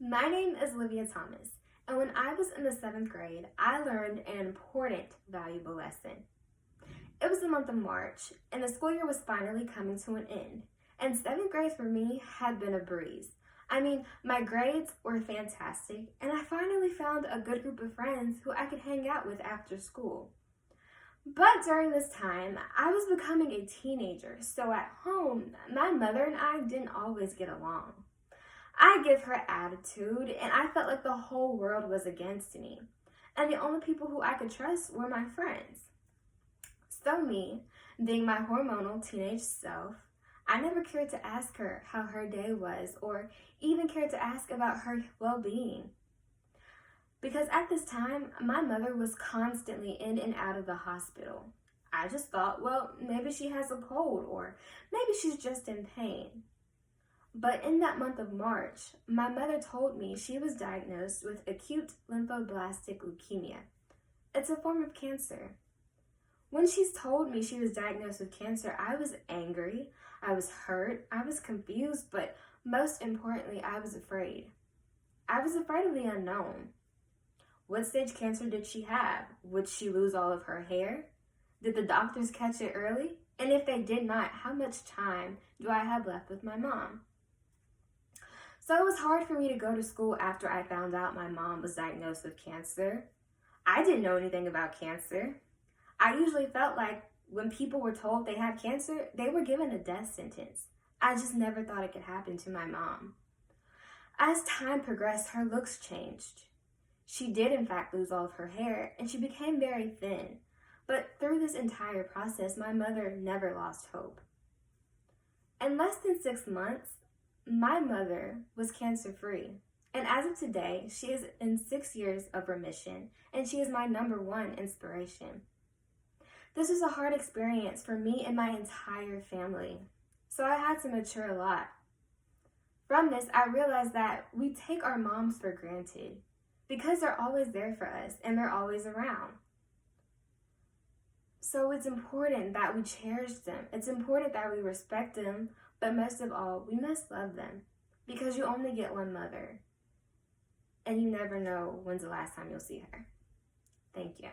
My name is Olivia Thomas, and when I was in the 7th grade, I learned an important, valuable lesson. It was the month of March, and the school year was finally coming to an end, and 7th grade for me had been a breeze. My grades were fantastic, and I finally found a good group of friends who I could hang out with after school. But during this time, I was becoming a teenager, so at home, my mother and I didn't always get along. I give her attitude, and I felt like the whole world was against me. And the only people who I could trust were my friends. So me, being my hormonal teenage self, I never cared to ask her how her day was or even cared to ask about her well-being. Because at this time, my mother was constantly in and out of the hospital. I just thought, well, maybe she has a cold or maybe she's just in pain. But in that month of March, my mother told me she was diagnosed with acute lymphoblastic leukemia. It's a form of cancer. When she told me she was diagnosed with cancer, I was angry, I was hurt, I was confused, but most importantly, I was afraid. I was afraid of the unknown. What stage cancer did she have? Would she lose all of her hair? Did the doctors catch it early? And if they did not, how much time do I have left with my mom? So it was hard for me to go to school after I found out my mom was diagnosed with cancer. I didn't know anything about cancer. I usually felt like when people were told they had cancer, they were given a death sentence. I just never thought it could happen to my mom. As time progressed, her looks changed. She did in fact lose all of her hair, and she became very thin. But through this entire process, my mother never lost hope. In less than 6 months, my mother was cancer-free, and as of today, she is in 6 years of remission, and she is my #1 inspiration. This was a hard experience for me and my entire family, so I had to mature a lot. From this, I realized that we take our moms for granted because they're always there for us and they're always around. So it's important that we cherish them. It's important that we respect them. But most of all, we must love them because you only get one mother and you never know when's the last time you'll see her. Thank you.